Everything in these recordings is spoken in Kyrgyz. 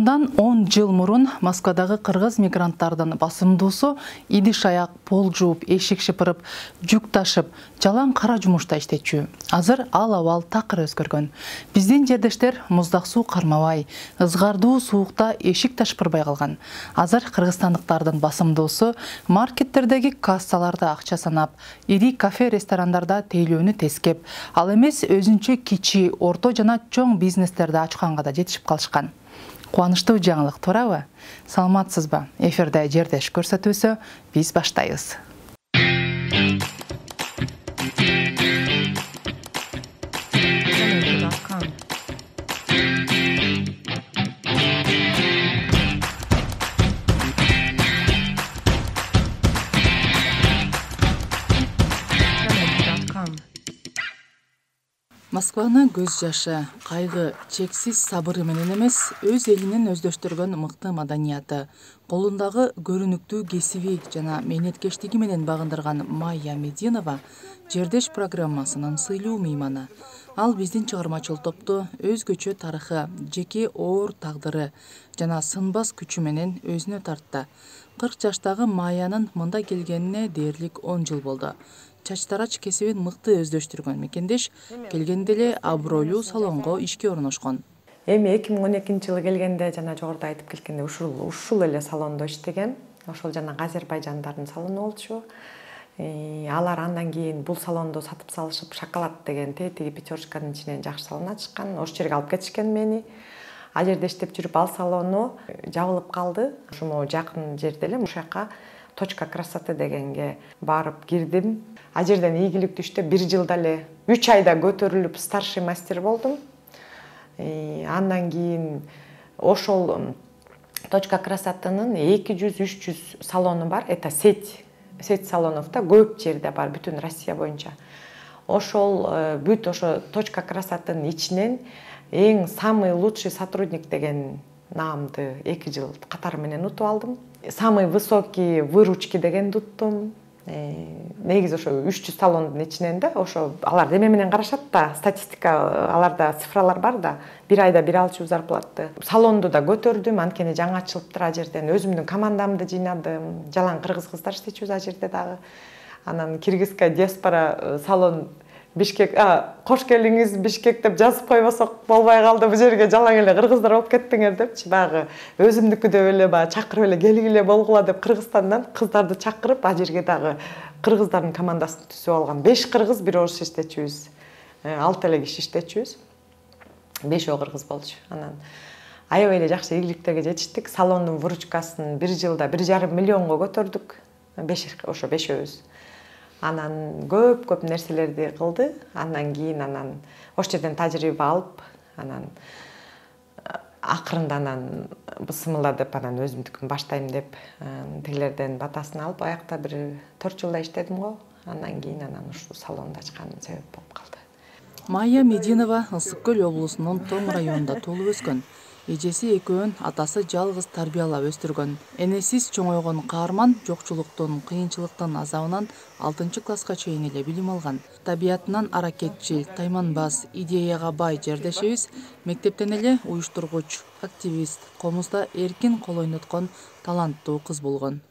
Мындан 10 жыл мурун Москвадагы кыргыз мигранттардын басымдуусу идиш аяк, пол жууп, эшик шыпырып, жүк ташып, жалаң кара жумушта иштечү. Азыр ал абал такыр өзгөргөн. Биздин жердештер муздак суу кармабай, ызгардуу суукта эшик ташпырбай калган. Азыр кыргызстандыктардын басымдуусу маркеттердеги кассаларда акча санап, ири кафе ресторандарда тейлөөнү тескеп, ал эмес өзүнчө кичи, орто жана чоң бизнестерди ачканга да жетишип калышкан. Кубанычтуу жаңылык туурабы? Саламатсызбы? Эфирде жердеш көрсөтүүсү, биз баштайбыз. Москваны көз жашы, кайгы, чексиз сабыры менен эмес, өз элинин өздөштүргөн мыкты маданияты, колундагы көрүнүктүү кесиби жана мээнеткечтиги менен багындырган Майя Мединова жердеш программасынын сыйлуу мейманы. Ал биздин чыгармачыл топту өзгөчө тарыхы, жеке оор тагдыры жана сынбас күчү менен өзүнө тартты. 40 жаштагы Майянын мында келгенине дээрлик 10 жыл болду. Чачтарач кесибин мыкты өздөштүргөн мекендеш келгенде эле абройлуу салонго ишке орношкон. Эми 2012-жылы келгенде жана жогоруда айтып кеткенде ушул эле салондо иштеген. Ошол жана азербайжандардын салону болчу. Алар андан кийин бул салондо сатып салышып, шоколад деген тетиги пятерочканын ичинен жакшы салон ачышкан. Ошол жерге алып кетишкен мени. Ал жерде иштеп жүрүп ал салону жабылып калды. Ошомо жакын жерде эле ушул жака точка красоты дегенге барып кирдим. Ал жерден ийгиликтүү иштеп 1 жылда эле 3 айда көтөрүлүп старший мастер болдум. Андан кийин ошол точка красотынын 200-300 салону бар. Это сеть салонов да көп жерде бар, бүтүн Россия боюнча. Ошол бүт ошо точка красотынын ичинен эң самый лучший сотрудник деген наамды 2 жыл катары менен утуп алдым. Самый высокий выручки дегенди уттум. Негизи ошо 300 салондун ичинен да, ошо алар деме менен карашат да, статистика, аларда цифралар бар да, 1 айда 1 алчу зарплатты. Салонду да көтөрдүм, анткени жаңы ачылыптыр ал жерден. Өзүмдүн командамды жыйнадым. Жалаң кыргыз кыздар иштечүбүз ал жерде дагы. Анан киргизская диаспора салон Бишкек, кош келиңиз Бишкек деп жазып койбосок болбой калды, бу жерге жалаң эле кыргыздар болуп кеттиңер депчи, багы өзүмдүкү деп эле чакырып эле келгиле болгула деп Кыргызстандан кыздарды чакырып, ал жерге дагы кыргыздардын командасын түзүп алган. 5 кыргыз, 1 орус иштечүбүз. 6 эле киши иштечүбүз. 5 кыргыз болчу. Анан аябай эле жакшы ийгиликтерге жетиштик. Салондун выручкасын 1 жылда 1,5 миллионго көтөрдүк. Ошо 5өөбүз. Анан көп нерселерди кылды. Андан кийин ошол жерден тажрыйба алып, анан акырында бысмылдап өзүмдүкүн баштайм деп тигилерден батасын алып, аякта бир 4 жылда иштедим го. Андан кийин ушул салонду ачканым себеп болуп калды. Майя Мединова Ысык Көл облусунун Тоң районунда туулуп өскөн. Эжеси экөөнүн атасы жалгыз тарбиялап өстүргөн. Энесиз чоңойгон каарман жокчулуктун, кыйынчылыктын азабынан 6-класска чейин эле билим алган. Табиятынан аракетчил, тайманбас, идеяга бай жердешибиз мектептен эле уюштургуч, активист, комузда эркин кол ойноткон таланттуу кыз болгон.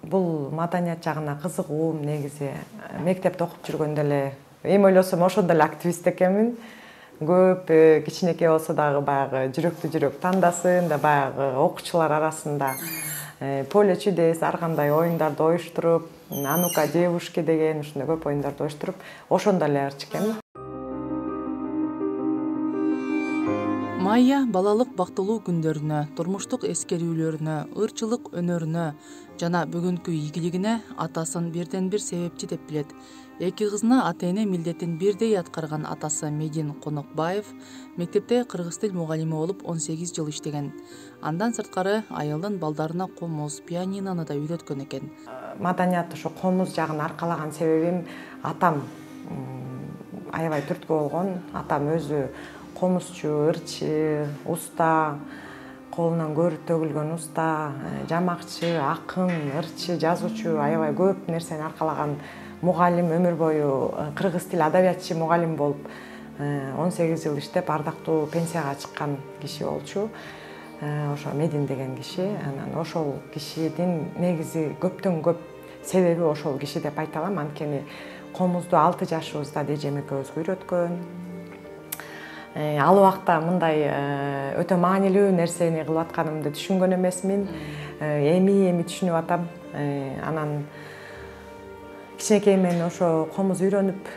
Бул маданият жагына кызыгуум негизи мектепте окуп жүргөндө эле эми ойлосом ошондо эле активист экенмин. Көп кичинекей болсо дагы баягы жүрөктү жүрөк тандасын да баягы окуучулар арасында поле чудес ар кандай оюндарды оюштуруп, анука девушки деген ушундай көп оюндарды оюштуруп, ошондо эле ырчы экен. Майя балалык бактылуу күндөрүнө, турмуштук эскерүүлөрүнө, ырчылык өнөрүнө жана бүгүнкү ийгилигине атасын бирден бир себепчи деп билет. 2 кызына ата-эне милдетин бирдей аткарган атасы Медин Конокбаев мектепте кыргыз тил мугалими болуп 18 жыл иштеген. Андан сырткары айылдын балдарына комуз, пианинону да үйрөткөн экен. Маданият ошо комуз жагын аркалаган себебим атам аябай түрткү болгон. Атам өзү комузчу, ырчы, уста, колунан көрүп төгүлгөн уста, жамакчы, акын, ырчы, жазуучу, аябай көп нерсени аркалаган мугалим, өмүр бою кыргыз тил адабиятчы мугалим болуп 18 жыл иштеп ардактуу пенсияга чыккан киши болчу. ошо Медин деген киши. Анан ошол кишидин негизи көптөн көп себеби ошол киши деп айта алам. Анткени комузду 6 жашыбызда эжем экөөбүзгө үйрөткөн. Ал убакта мындай өтө маанилүү нерсени кылып атканымды түшүнгөн эмесмин. Эми түшүнүп атам. Анан кичинекейимден ошо комуз үйрөнүп,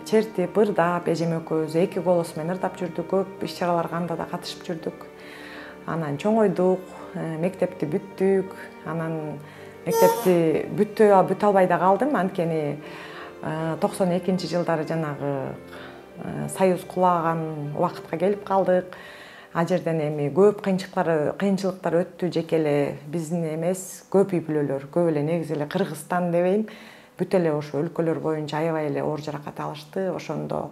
чертип, ырдап, эжем экөөбүз 2 голос менен ырдап жүрдүк. Көп иш-чараларга анда да катышып жүрдүк. Анан чоңойдук, мектепти бүттүк. Анан мектепти бүтө албай да калдым. Анткени 92-жылдары жанагы Союз кулаган убакытка келип калдык. А жерден эми көп кыйынчылыктар өттү. Жеке эле биздин эмес, көп үй бүлөлөр, көп эле негизи эле Кыргызстан дебейм, бүт эле ошо өлкөлөр боюнча аябай эле оор жаракат алышты. Ошондо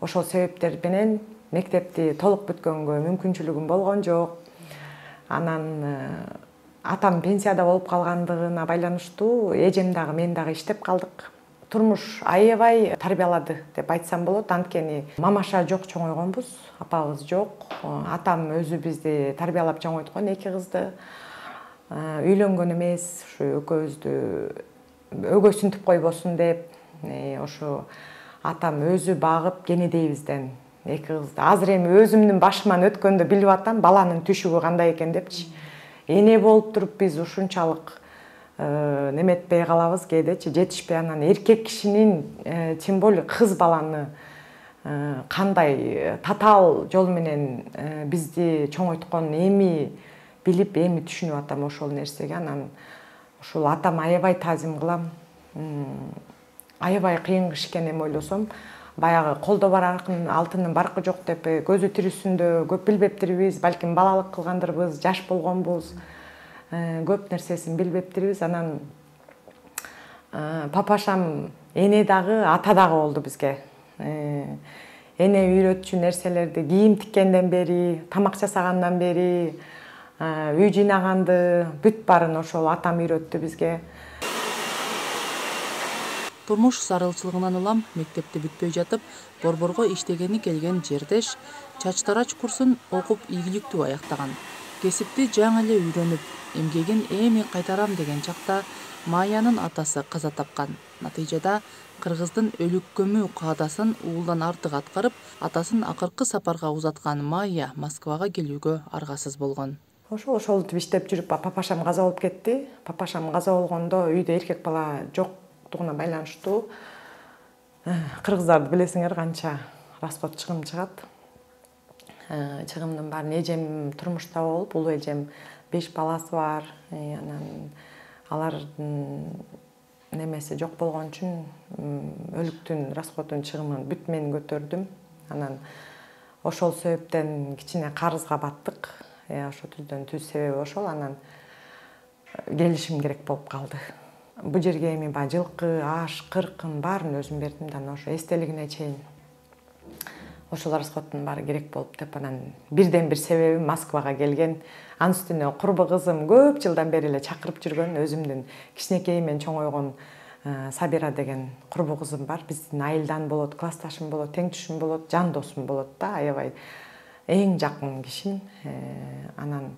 ошол себептер менен мектепти толук бүткөнгө мүмкүнчүлүгүм болгон жок. Анан атам пенсияда болуп калгандыгына байланыштуу эжем дагы мен дагы иштеп калдык. Турмуш аябай тарбиялады деп айтсам болот. Анткени мамаша жок чоңойгонбуз, апабыз жок. Атам өзү бизди тарбиялап чоңойткон 2 кызды. Үйлөнгөн эмес, ушу экөөбүздү өгөйсүнтүп койбосун деп, ошо атам өзү багып кенедейбизден 2 кызды. Азыр эми өзүмдүн башыман өткөндө билип атам, баланын түшүгү кандай экен депчи. Эне болуп туруп биз ушунчалык неметпей калабыз кээдечи, жетишпей. Анан эркек кишинин, тем более кыз баланы кандай татаал жол менен бизди чоңойткон эми билип, эми түшүнүп атам ошол нерсеге. Анан ушул атам аябай таазим кылам. Аябай кыйын кыш экен эми ойлосом. Баягы колдо бар алтындын баркы жок деп көзү тирүүсүндө көп билбептирбиз, балким балалык кылгандырбыз, жаш болгонбуз. Көп нерсесин билбептирбиз. Анан папашам эне дагы, ата дагы болду бизге. Эне үйрөтчү нерселерди кийим тиккенден бери, тамак жасагандан бери, үй жыйнаганды бүт баарын ошол атам үйрөттү бизге. Турмуш зарылчылыгынан улам мектепти бүтпөй жатып, борборго иштегени келген жердеш чач тарач курсун окуп ийгиликтүү аяктаган. Кесипти жаңы эле үйрөнүп, эмгегин эми кайтарам деген чакта Маянын атасы каза тапкан. Натыйжада кыргыздын өлүк көмүү каадасын уулдан артык аткарып, атасын акыркы сапарга узаткан Майя Москвага келүүгө аргасыз болгон. Ошолтип иштеп жүрүп папашам каза болуп кетти. Папашам каза болгондо үйдө эркек бала жоктугуна байланыштуу. Кыргыздарды билесиңер канча расход чыгым чыгат. Чыгымдын баарын эжем турмушта болуп, улуу эжем 5 баласы бар. Анан алардын немеси жок болгон үчүн өлүктүн расходун чыгымын бүт мен көтөрдүм. Анан ошол себептен кичине карызга баттык. Ошо түз себеби ошол. Анан келишим керек болуп калды. Бу жерге эми жылкы, аш, кыркын баарын өзүм бердим да, ошо эстелигине чейин. Ошол расходдун баары керек болуп деп, анан бирден бир себеби Москвага келген. Анын үстүнө курбу кызым көп жылдан бери эле чакырып жүргөн, өзүмдүн кичинекейимен чоңойгон Сабира деген курбу кызым бар. Биздин айылдан болот, классташым болот, тең түшүм болот, жан досум болот да, аябай эң жакын кишим. Анан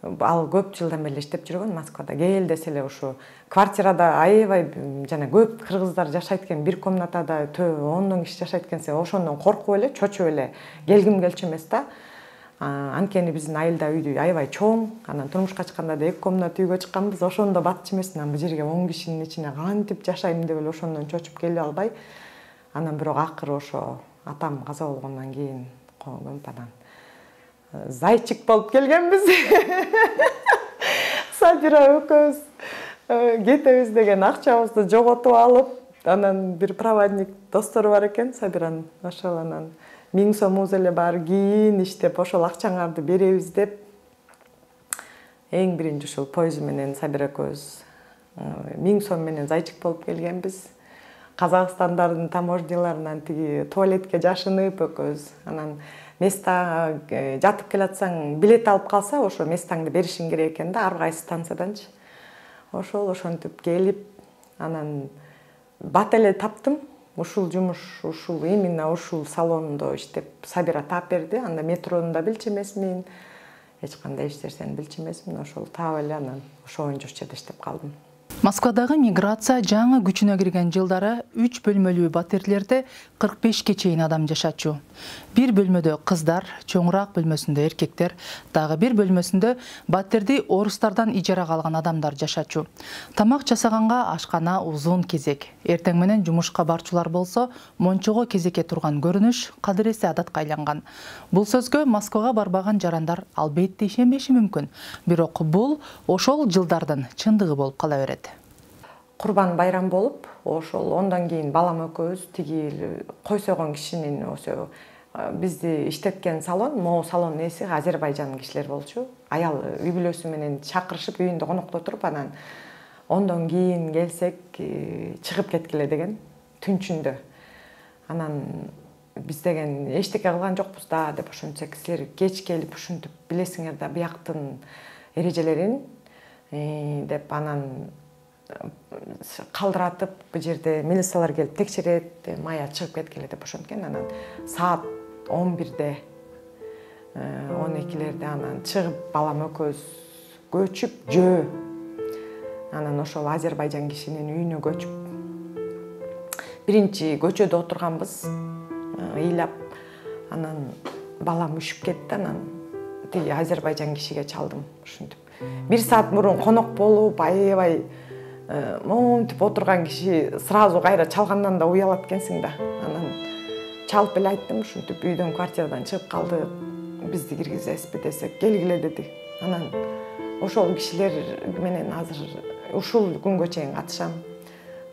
ал көп жылдан бери иштеп жүргөн Москвада. Кел десе эле ушу квартирада аябай жана көп кыргыздар жашайт экен, бир комнатада 10 киши жашайт экенсе, ошондон коркуп эле, чочуп эле келгим келчү эмес да. Анткени биздин айылда үйдү аябай чоң. Анан турмушка чыкканда да 2 комната үйгө чыкканбыз. Ошондо батчу эмесмин. Бул жерге 10 кишинин ичине кантип жашайм деп эле ошондон чочуп келе албай. Анан бирок акыры ошо атам каза болгондон кийин анан зайчик болуп келгенбиз. Сабира экөөбүз кетебиз деген акчабызды жоготуп алып, анан бир проводник достору бар экен Сабиранын. Ошол анан 1000 сомубуз эле бар, кийин иштеп ошол акчаңарды беребиз деп эң биринчи ушул поезд менен Сабира экөөбүз 1000 сом менен зайчик болуп келгенбиз. Казакстандардын таможняларынан тиги туалетке жашынып экөөбүз. Анан места жатып келатсаң, билет алып калса, ошо местаңды беришиң керек экен да, ар кайсы станцияданчы. Ошентип келип, анан бат эле таптым. Ушул жумуш, именно ушул салондо иштеп Сабира таап берди. Анда метрону да билчү эмесмин. эч кандай эч нерсени билчү эмесмин. Ошол таап эле анан ошо боюнча Ошчеде иштеп калдым. Москвадагы миграция жаңы күчүнө кирген жылдары 3 бөлмөлүү батирлерде 45ке чейин адам жашачу. Bir бөлмөдө кыздар, чоңураак бөлмөсүндө эркектер, дагы bir бөлмөсүндө батирди орустардан ижарага алган адамдар жашачу. Тамак жасаганга ашкана узун кезек. Эртең менен жумушка барчулар болсо, мончого кезекке турган көрүнүш кадыресе адатка айланган. Бул сөзгө Москвага барбаган жарандар албетте ишенбеши мүмкүн. Бирок бул ошол жылдардын чындыгы болуп кала берет. Курбан байрам болуп, ошол ондан кийин балам экөөбүз тиги кой сойгон кишинин ошо бизди иштеткен салон, могу салондун ээси Азербайжан кишилер болчу. Аял үй бүлөсү менен чакырышып, үйүндө конокто туруп, анан ондон кийин келсек, чыгып кеткиле деген түнчүндө. Анан биз деген эчтеке кылган жокпуз да деп ошентсек, силер кеч келип ушинтип билесиңер да бияктын эрежелерин деп анан калдыратып, бул жерде милициялар келип текшерет, Майя чыгып кеткиле деп ошенткен. Анан саат 11-де 12-лерде анан чыгып балам экөөбүз көчүп жөө. Анан ошол Азербайжан кишинин үйүнө көчүп биринчи көчөдө отурганбыз, ыйлап. Анан балам үшүп кетти, анан тиги Азербайжан кишиге чалдым ушинтип. 1 саат мурун конок болуп, аябай монтип отурган киши сразу кайра чалгандан да уялат экенсиң да. Анан чалып эле айттым, ушинтип үйдөн, квартирадан чыгып калды, бизди киргизесизби десек, келгиле деди. Анан ошол кишилер менен азыр ушул күнгө чейин катышам.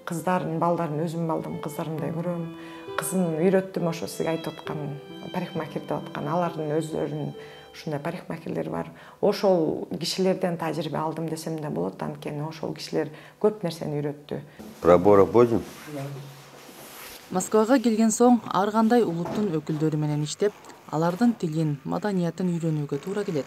Кыздарын, балдарын өзүм алдым, кыздарымдай көрөм. Кызын үйрөттүм, ошо сизге айтып аткан парикмахер деп аткан, алардын өздөрүнүн ушундай парикмахерлер бар. Ошол кишилерден тажрыйба алдым десем да болот, анткени ошол кишилер көп нерсени үйрөттү. Пробора будем? Москвага келген соң ар кандай улуттун өкүлдөрү менен иштеп, алардын тилин, маданиятын үйрөнүүгө туура келет.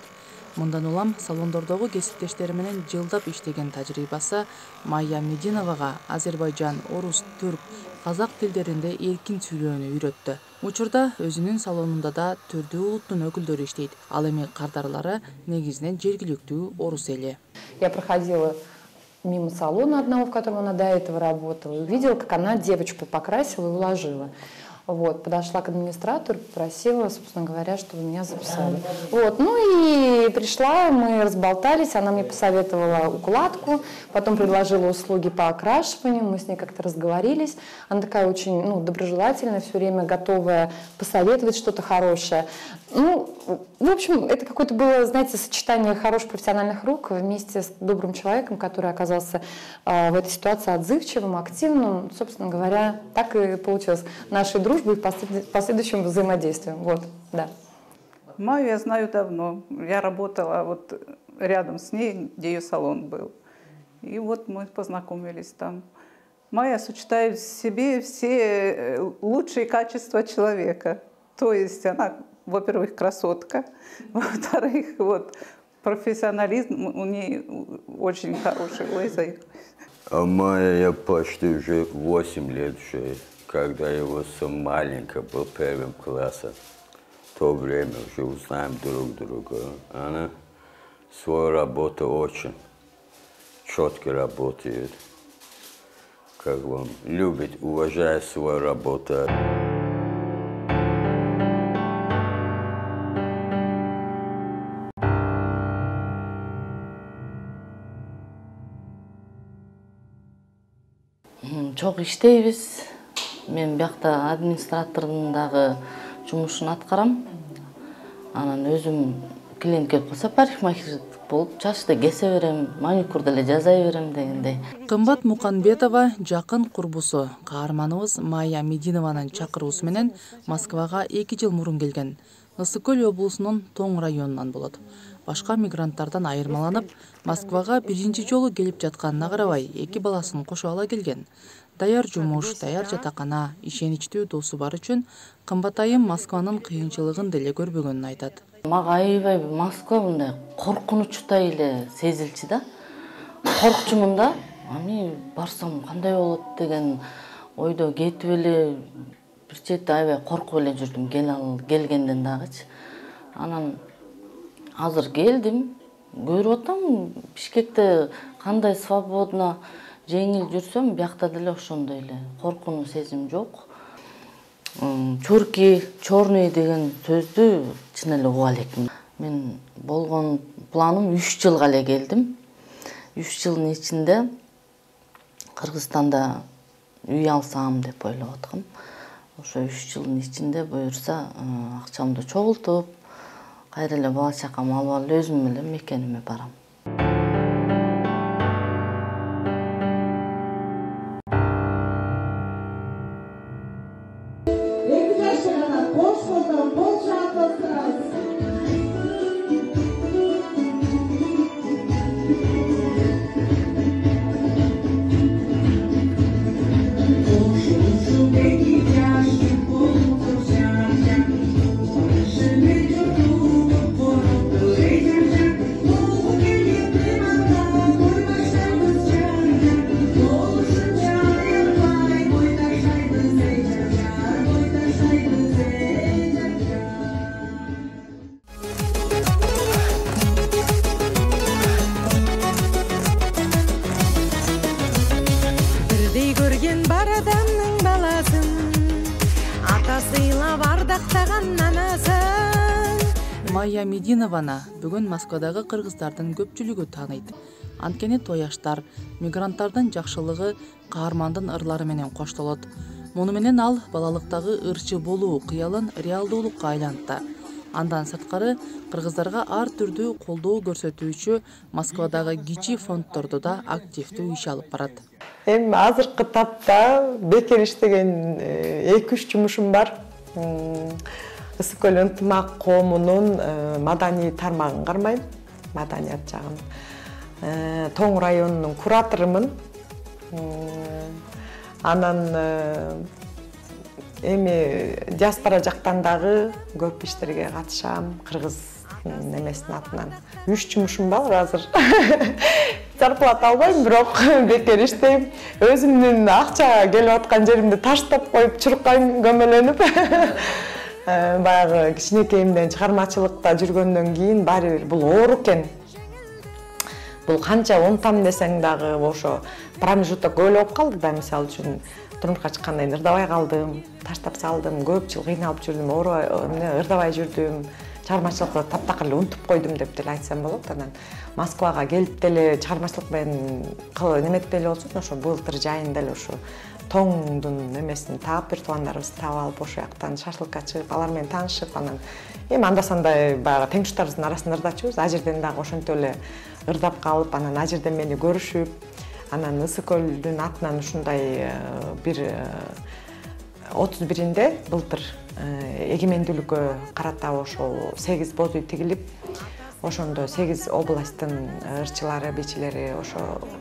Мындан улам салондордогу кесиптештери менен жылдап иштеген тажрыйбасы Майя Мединовага Азербайжан, орус, түрк, казак тилдеринде эркин сүйлөөнү үйрөттү. Учурда өзүнүн салонунда да түрдүү улуттун өкүлдөрү иштейт. Ал эми кардарлары негизинен жергиликтүү орус эли. Я проходила мимо салона одного, в котором она до этого работала, и увидела, как она девочку покрасила и уложила. Вот, подошла к администратору, попросила, собственно говоря, чтобы меня записали. Вот, ну и пришла, мы разболтались, она мне посоветовала укладку, потом предложила услуги по окрашиванию, мы с ней как-то разговорились. Она такая очень доброжелательная, все время готовая посоветовать что-то хорошее. Ну, в общем, это какое-то было, знаете, сочетание хороших профессиональных рук вместе с добрым человеком, который оказался в этой ситуации отзывчивым, активным. Собственно говоря, так и получилось нашей дружбой и последующим взаимодействием. Вот, да. Майю я знаю давно. Я работала вот рядом с ней, где ее салон был. И вот мы познакомились там. Майя сочетает в себе все лучшие качества человека. То есть она, во-первых, красотка, во-вторых, вот, профессионализм у нее очень хороший язык. А Майя я почти уже 8 лет уже, когда я его сам маленький был первым классом. В то время уже узнаем друг друга. Она свою работу очень четко работает. Как вам любит, уважает свою работу. Çok иштейбиз. Мен биякта администратордун дагы жумушун аткарам. Анан өзүм клиент келип калса парикмахер болуп чачты кесе берем, маникюр деле жасай берем дегендей. Кымбат Муканбетова жакын курбусу, каарманыбыз Майя Мединованын чакыруусу менен Москвага 2 жыл мурун келген. Ысык Көл облусунун Тоң районунан болот. Башка мигранттардан айырмаланып, Москвага биринчи жолу келип жатканына карабай, 2 баласын кошо ала келген. Даяр жумуш, даяр жатакана, ишеничтүү досу бар үчүн кымбат айым Москванын кыйынчылыгын деле көрбөгөнүн айтат. Мага аябай Москва мындай коркунучтай эле сезилчү да. Коркчумун да, ами барсам кандай болот деген ойдо кетип эле бир чети аябай коркуп эле жүрдүм келгенден дагычы. Анан Азыр келдим, көрүп атам, Бишкекте кандай свободно, жеңил жүрсөм, биякта деле ошондой эле коркунуч сезим жок. Чурки, черный деген сөздү чын эле уга элекмин. Мен болгон планым 3 жылга эле келдим. 3 жылдын ичинде Кыргызстанда үй алсам деп ойлоп аткам. Ошо 3 жылдын ичинде буюрса акчамды чогултуп, кайра эле бала чакам алып алып өзүм эле мекениме барам. Майя Мединованы бүгүн Москвадагы кыргыздардын көпчүлүгү тааныйт. Анткени тояштар, мигранттардын жакшылыгы каармандын ырлары менен коштолот. Муну менен ал балалыктагы ырчы болуу кыялын реалдуулукка айлантты. Андан сырткары кыргыздарга ар түрдүү колдоо көрсөтүүчү Москвадагы кичи фонддордо да активдүү иш алып барат. Эми азыркы тапта бекер иштеген 2-3 жумушум бар. Ысык-Көл ынтымак коомунун маданий тармагын кармайм, маданият жагын. Тоң районунун кураторумун. Анан эми диаспора жактан дагы көп иштерге катышам, кыргыз немесинин атынан. 3 жумушум бар азыр. Зарплата албайм, бирок бекер иштейм. Өзүмдүн акча келип аткан жеримди таштап коюп, чуркайм, көмөлөнүп. Баягы кичинекейимден чыгармачылыкта жүргөндөн кийин баары бир бул оор экен. Бул канча унтам десең дагы ошо промежуток көп болуп калды да, мисалы үчүн турмушка чыккандан кийин ырдабай калдым, таштап салдым, көп жыл кыйналып жүрдүм, ырдабай жүрдүм. Чыгармачылыкты таптакыр эле унутуп койдум деп деле айтсам болот. Анан Москвага келип деле чыгармачылык менен неметпели болсун, ошо былтыр жайында эле ошо Тоңдун немесин таап, бир туугандарыбызды таап алып, ошо жактан шашлыкка чыгып, алар менен таанышып, анан эми анда-санда баягы теңтуштарыбыздын арасында ырдачубуз. А жерден дагы ошентип эле ырдап калып, анан а жерден мени көрүшүп, анан Ысык-Көлдүн атынан ушундай бир 31-инде былтыр эгемендүүлүккө карата ошол 8 боз үй тигилип, ошондо 8 областтын ырчылары, бичилери ошо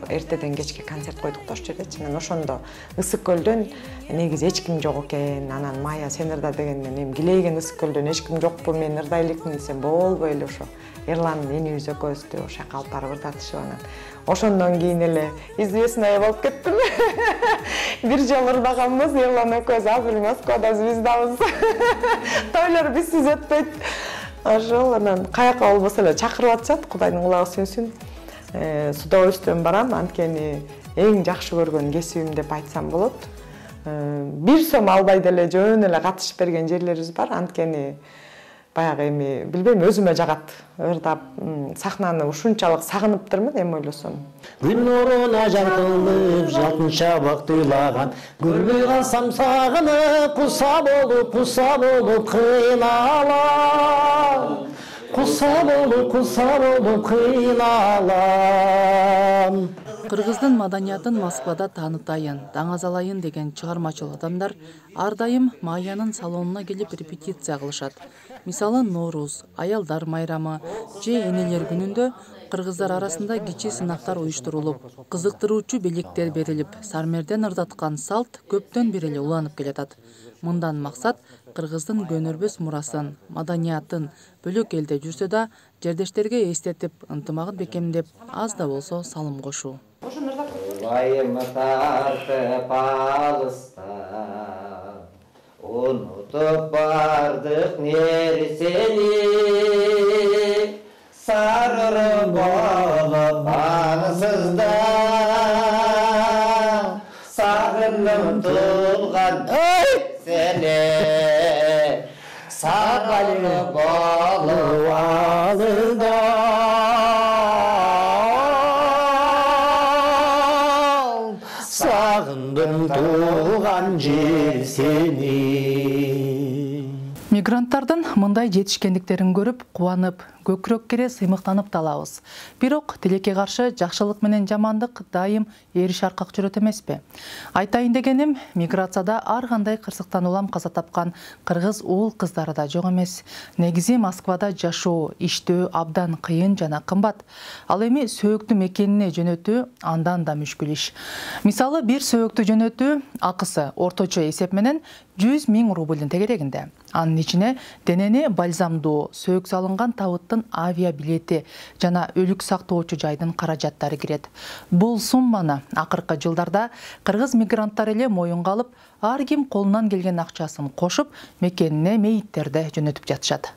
эртеден кечке концерт койдук да ошол жердечи. Анан ошондо Ысык-Көлдөн негизи эч ким жок экен. Анан Майя сен ырда дегенден эми килейген Ысык-Көлдөн эч ким жокпу, мен ырдай элекмин десем болбой эле ошо Эрлан энибиз экөөбүздү ошо жака алып барып ырдатышып, анан ошондон кийин эле известная болуп кеттим. Бир жолу ырдаганбыз, Эрлан экөөбүз азыр Москвада звездабыз. Тойлор бизсиз өтпөйт. Ошол анан каяка болбосо эле чакырып атышат, Кудайдын кулагы сүнсүн. С удовольствием барам, анткени эң жакшы көргөн кесибим деп айтсам болот. Бир сом албай деле жөн эле катышып берген жерлерибиз бар, анткени баягы эми билбейм, өзүмө жагат. Ырдап, сахнаны ушунчалык сагыныптырмын эми ойлосом. Күн нуруна жартылып, жалтын чабак тыйлаган, көрбөй калсам сагынып, куса болуп кыйналам. Куса болуп кыйналам. Кыргыздын маданиятын Москвада таанытайын, даңазалайын деген чыгармачыл адамдар ар дайым Майянын салонуна келип репетиция кылышат. Мисалы Норуз, аялдар майрамы же энелер күнүндө кыргыздар арасында кичи сынактар уюштурулуп, кызыктыруучу белектер берилип, сармерден ырдаткан салт көптөн бери эле уланып келатат. Мындан максат кыргыздын көнөрбөс мурасын, маданиятын бөлөк элде жүрсө да жердештерге эстетип, ынтымагын бекемдеп, аз да болсо салым кошуу. Вайымы тартып алыста, унутуп бардык нерсени, sarır bolup ansızda sağınım tulgan seni sarır bolup ansızda sağındım tulgan jер seni. Мигранттардын мындай жетишкендиктерин көрүп, кубанып, көкүрөк кере сыймыктанып да алабыз. Бирок тилекке каршы жакшылык менен жамандык дайым эриш аркак жүрөт эмеспи? Айтайын дегеним, миграцияда ар кандай кырсыктан улам каза тапкан кыргыз уул кыздары да жок эмес. Негизи Москвада жашоо, иштөө абдан кыйын жана кымбат. Ал эми сөөктү мекенине жөнөтүү андан да мүшкүл иш. Мисалы, бир сөөктү жөнөтүү акысы орточо эсеп менен 100 000 рубльдин тегерегинде. Анын ичине денени бальзамдоо, сөөк салынган табыттын авиа билети жана өлүк сактоочу жайдын каражаттары кирет. Бул сумманы акыркы жылдарда кыргыз мигранттар эле моюнга алып, ар ким колунан келген акчасын кошуп, мекенине мейиттерди жөнөтүп жатышат.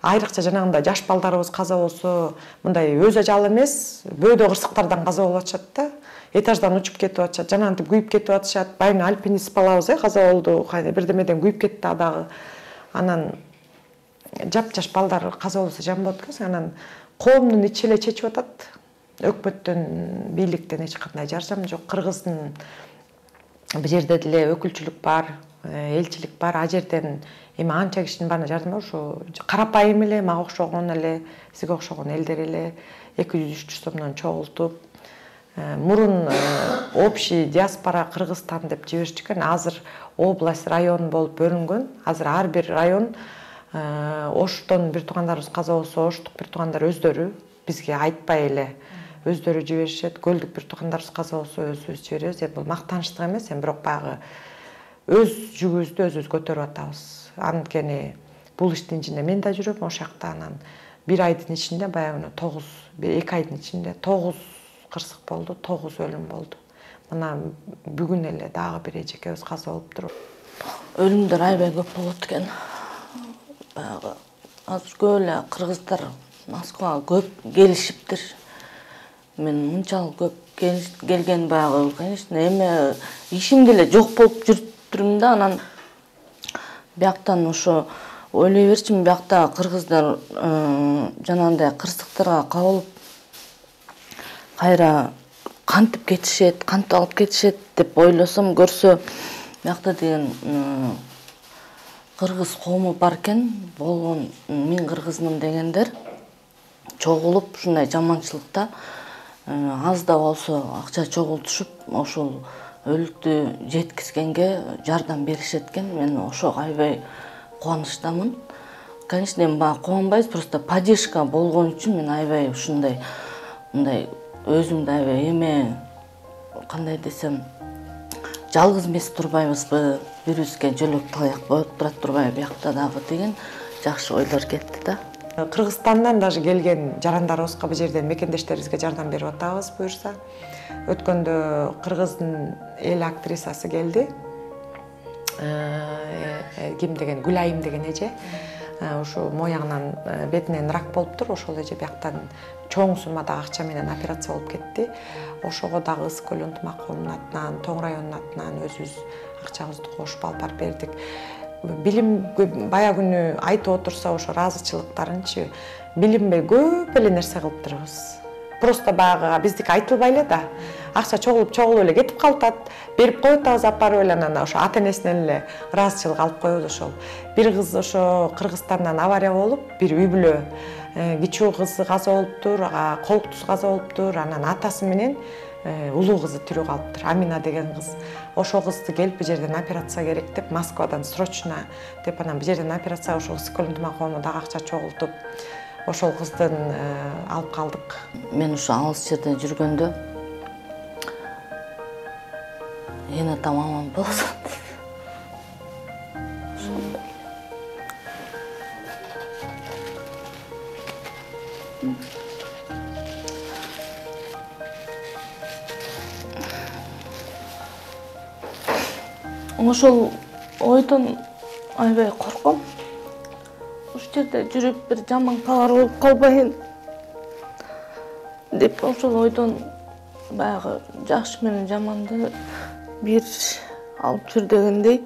Айрыкча жанагындай жаш балдарыбыз каза болсо, мындай өз ажалы эмес, бөөдө кырсыктардан каза болуп атышат да. Этаждан учуп кетип атышат, жанагынтип күйүп кетип атышат. Байына альпинист балабыз, каза болду, бирдемеден күйүп кетти дагы. Анан жап-жаш балдар каза болсо жан болот экен, анан коомдун ичи эле чечип атат. Өкмөттөн, бийликтен эч кандай жардам жок. Кыргыздын бул жерде деле өкүлчүлүк бар, элчилик бар. А жерден эми анча кишинин баарына жардам бар. Ошо карапайым эле, мага окшогон эле, сизге окшогон элдер эле 200-300 сомдон чогултуп, мурун общий диаспора Кыргызстан деп жиберишкен. Азыр область, район болуп бөлүнгөн. Азыр ар бир район Оштон бир туугандарыбыз каза болсо, Оштук бир туугандар өздөрү бизге айтпай эле өздөрү жиберишет. Көлдүк бир туугандарыбыз каза болсо өзүбүз жиберебиз. Бул мактанычтык эмес, бирок баягы өз жүгүбүздү өзүбүз көтөрүп атабыз. Анткени бул иштин ичинде мен да жүрөм, ошол жакта анан бир айдын ичинде баягы 2 айдын ичинде 9 кырсык болду, 9 өлүм болду. Мына бүгүн эле дагы бир эжекебиз каза болуптур. Өлүмдөр аябай көп болот экен. Баягы азыр көп эле кыргыздар Москвага көп келишиптир. Мен мынчалык көп келген баягы, конечно, эме ишим деле жок болуп жүрүптүрмүн да, анан бияктан ошо ойлой берчимин, биякта кыргыздар жанагындай кырсыктарга кабылып кайра кантип кетишет, кантип алып кетишет деп ойлосом, көрсө биякта деген кыргыз коому бар экен, болгон мен кыргызмын дегендер чогулуп ушундай жаманчылыкта аз да болсо акча чогултушуп ошол өлүктү жеткизгенге жардам беришет экен. Мен ошого аябай кубанычтамын. Конечно, эми бага кубанбайбыз, просто поддержка болгон үчүн мен аябай ушундай мындай өзүмдү аябай эме кандай десем, жалгыз эмес турбайбызбы, бирибизге жөлөк таяк коюп тура турбай биякта дагы деген жакшы ойлор кетти да. Кыргызстандан даже келген жарандарыбызга бул жерден мекендештерибизге жардам берип атабыз буюрса. Өткөндө кыргыздын эл актрисасы келди. Ким деген, Гүлайым деген эже. Ошо моягынан бетинен рак болуптур. Ошол эже бияктан чоң суммада акча менен операция болуп кетти. Ошого дагы Ысык көл ынтымак коомунун атынан, Тоң районунун атынан өзүбүз акчабызды кошуп алып барып бердик. Билим бая күнү айтып отурса ошо ыраазычылыктарынчы билинбей көп эле нерсе кылыптырбыз. Просто баягы биздики айтылбай эле да. Акча чогулуп эле кетип калат, берип коюп атабыз апарып эле, анан ошо ата энесинен эле ыраазычылык алып коебуз ошол. Бир кыз ошо Кыргызстандан авария болуп, бир үй бүлө кичүү кызы каза болуптур, колуктусу каза болуптур, анан атасы менен улуу кызы тирүү калыптыр, Амина деген кыз. Ошол кызды келип бул жерден операция керек деп, Москвадан срочно деп, анан бул жерден операция ошол Ысык көл ынтымак коому дагы акча чогултуп, ошол кыздын алып калдык. Мен ошо алыс жерде жүргөндө эне атам аман болсун. Ошол ойдон аябай корком. Ушул жерде жүрүп бир жаман кабар болуп калбайын деп ошол ойдон баягы жакшы менен жаманды бир алып жүр дегендей,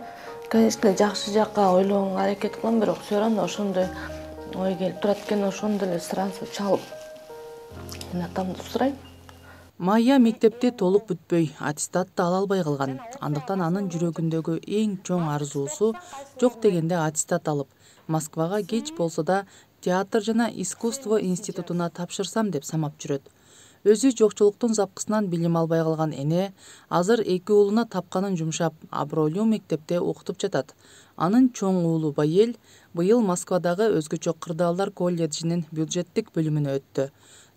конечно, жакшы жакка ойлогонго аракет кылам, бирок все равно ошондой ой келип турат экен, ошондо эле сразу чалып атамды сурайм. Майя мектепте толук бүтпөй, аттестатты ала албай калган. Андыктан анын жүрөгүндөгү эң чоң арзуусу жок дегенде аттестат алып, Москвага кеч болсо да театр жана искусство институтуна тапшырсам деп самап жүрөт. Өзү жокчулуктун запкысынан билим албай калган эне азыр 2 уулуна тапканын жумшап, абройлуу мектепте окутуп жатат. Анын чоң уулу Байел быйыл Москвадагы өзгөчө кырдаалдар колледжинин бюджеттик бөлүмүнө өттү.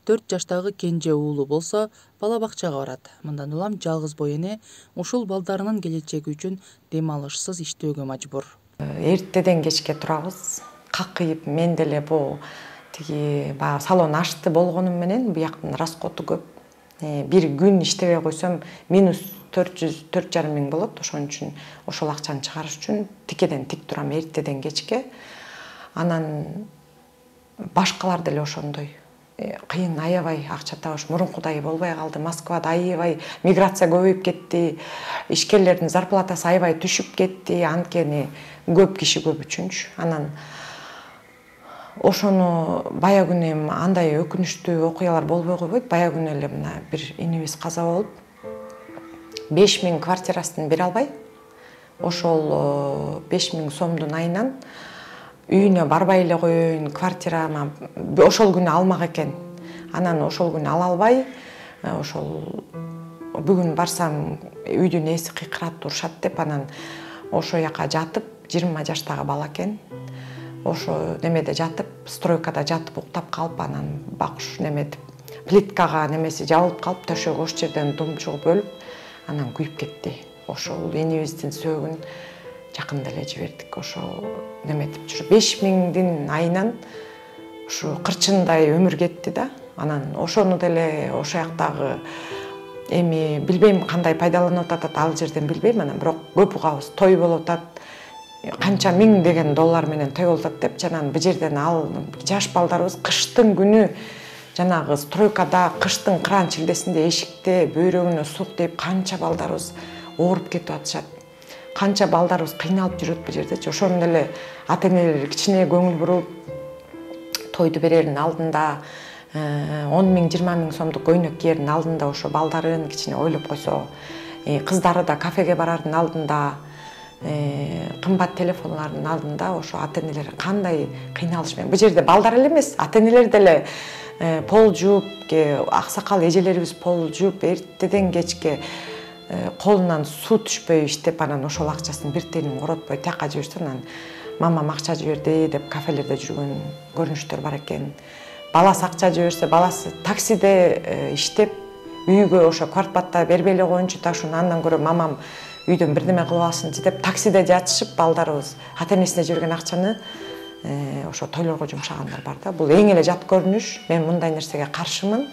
4 жаштагы кенже уулу болсо бала бакчага барат. Мындан улам жалгыз бой эне ушул балдарынын келечеги үчүн дем алышсыз иштөөгө мажбур. Эртеден кечке турабыз. Какыйып, мен деле бул тиги баягы салон ашты болгонум менен бияктын расходу көп. Бир күн иштебей койсом минус 400-4,5 миң болот. Ошон үчүн ошол акчаны чыгарыш үчүн тикеден тик турам эртеден кечке. Анан башкалар деле ошондой. Кыйын, аябай акча табыш мурункудай болбой калды. Москвада аябай миграция көбөйүп кетти. Ишкерлердин зарплатасы аябай түшүп кетти. Анткени көп киши көп үчүнчү. Анан ошону бая күнү эми андай өкүнүчтүү окуялар болбой койбойт. Бая күнү эле мына бир инибиз каза болуп 5 миң квартирасын бере албай. Ошол 5 миң сомдун айынан үйүнө барбай эле коеюн, квартирама ошол күнү алмак экен. Анан ошол күнү ала албай, ошол бүгүн барсам үйдүн эси кыйкырат, урушат деп анан ошо жака жатып, 20 жаштагы бала экен. Ошо немеде жатып, стройкада жатып уктап калып, анан бакуш неметип, плиткага немеси жабылып калып, төшөгү ош жерден думчугуп өлүп, анан күйүп кетти. Ошол энибиздин сөөгүн жакында эле жибердик. Ошо неметип жүрүп 5 миңдин айынан ушу кырчындай өмүр кетти да. Анан ошону деле ошо жактагы эми билбейм кандай пайдаланып атат ал жерден билбейм, анан бирок көп угабыз той болуп атат. Канча миң деген доллар менен той болуп атат деп, жанагы бу жерден ал жаш балдарыбыз кыштын күнү жанагы стройкада кыштын кран чилдесинде эшикте бөйрөгүнө сук деп канча балдарыбыз ооруп кетип атышат. Канча балдарыбыз кыйналып жүрөт бул жердечи. Ошону эле ата-энелер кичине көңүл буруп, тойду берердин алдында 10 миң, 20 миң сомдук көйнөк кийердин алдында ошо балдарын кичине ойлоп койсо, кыздары да кафеге барардын алдында, кымбат телефонлордун алдында ошо ата-энелер кандай кыйналыш менен. Бул жерде балдар эле эмес, ата-энелер деле пол жууп, аксакал эжелерибиз пол жууп, эртеден кечке колунан суу түшпөй иштеп, анан ошол акчасын бир тиынын коротпой тияка жиберсе, анан мамам акча жиберди деп кафелерде жүргөн көрүнүштөр бар экен. Баласы акча жиберсе, баласы таксиде иштеп, үйгө ошо квартплата бербей эле коеюнчу, так ушуну андан көрө мамам үйдөн бирдеме кылып алсынчы деп таксиде жатышып, балдарыбыз ата-энесине жиберген акчаны ошо тойлорго жумшагандар бар да. Бул эң эле жат көрүнүш. Мен мындай нерсеге каршымын.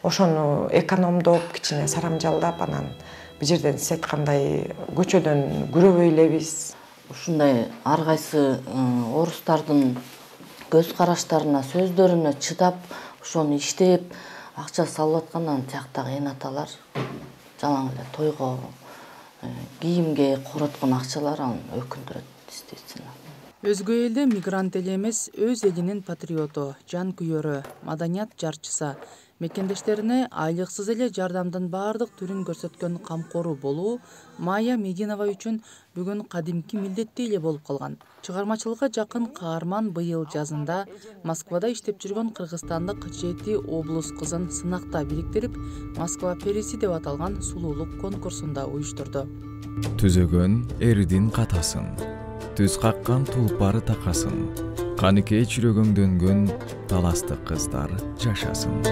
Ошону экономдоп, кичине сарамжалдап, анан бул жерден сиз айткандай көчөдөн күрөбөй элебиз. Ушундай ар кайсы орустардын көз караштарына, сөздөрүнө чыдап, ошону иштеп, акча салып аткандан тияктагы эн аталар жалаң эле тойго, кийимге короткон акчалар аны өкүндүрөт, действительно. Өзгө элде мигрант эле эмес, өз элинин патриоту, жан күйөрү, маданият жарчысы, мекендештерине айлыксыз эле жардамдын баардык түрүн көрсөткөн камкору болуу Майя Мединова үчүн бүгүн кадимки милдеттей эле болуп калган. Чыгармачылыкка жакын каарман быйыл жазында Москвада иштеп жүргөн кыргызстандык жети облус кызын сынакта бириктирип, Москва периси деп аталган сулуулук конкурсунда уюштурду. Түзөгөн эрдин катасын, түз каккан тулпары такасын, каныкей чүрөгөңдөнгөн таластык кыздар жашасын.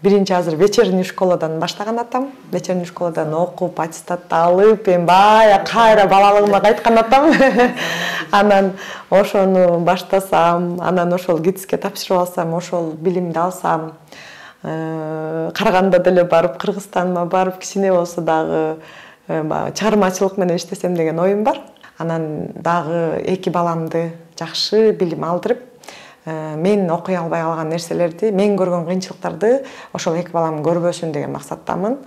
биринчи азыр вечерний школадан баштаган атам. Вечерний школадан окуп, аттестатты алып, эми бая кайра балалыгыма кайткан атам. Анан ошону баштасам, анан ошол ГИТИСке тапшырып алсам, ошол билимди алсам, Караганда деле барып, Кыргызстанга барып, кичине болсо дагы чыгармачылык менен иштесем деген оюм бар. Анан дагы эки баламды жакшы билим алдырып, мен окуй албай калган нерселерди, мен көргөн кыйынчылыктарды ошол эки балам көрбөсүн деген максаттамын.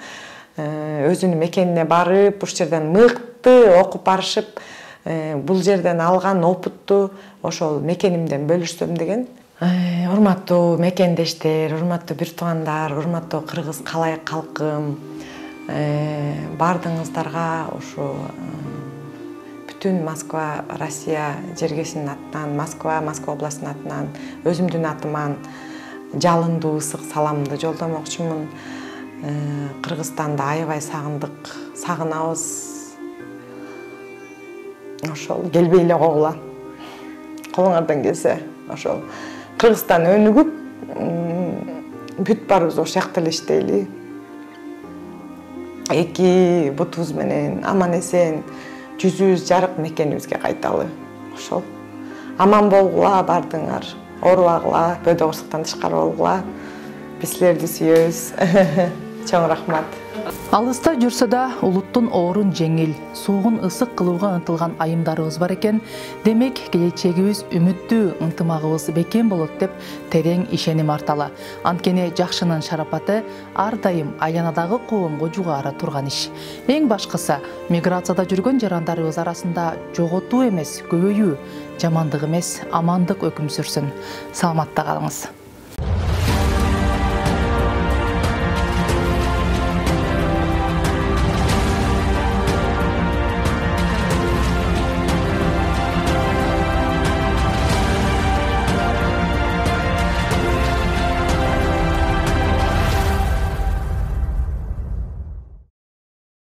Өзүнүн мекенине барып, ушул жерден мыкты окуп барышып, бул жерден алган опутту ошол мекенимден бөлүшсөм деген. Урматтуу мекендештер, урматтуу бир туугандар, урматтуу кыргыз калайык калкым, бардыгыңыздарга ушу бүтүн Москва, Россия жергесинин атынан, Москва областынын атынан, өзүмдүн атыман жалындуу ысык саламды жолдомокчумун. Кыргызстанды аябай сагындык, сагынабыз. Ошол келбей эле койгула. Колуңардан келсе, ошол Кыргызстан өнүгүп, бүт барыбыз ошол жакта эле иштейли. Эки бутубуз менен аман эсен жүзүбүз жарык мекенибизге кайталы. Ошол аман болгула бардыңар, оорубагыла, бөдө кырсыктан тышкары болгула. Биз силерди сүйөбүз. Чоң рахмат. Алыста жүрсө да улуттун оорун жеңил, суугун ысык кылууга ынтылган айымдарыбыз бар экен. Демек, келечегибиз үмүттүү, ынтымагыбыз бекем болот деп терең ишеним арталы. Анткени жакшынын шарапаты ар дайым айланадагы коомго жугары турган иш. Эң башкысы, миграцияда жүргөн жарандарыбыз арасында жоготуу эмес, көбөйүү, жамандык эмес, амандык өкүм сүрсүн. Саламатта калыңыз.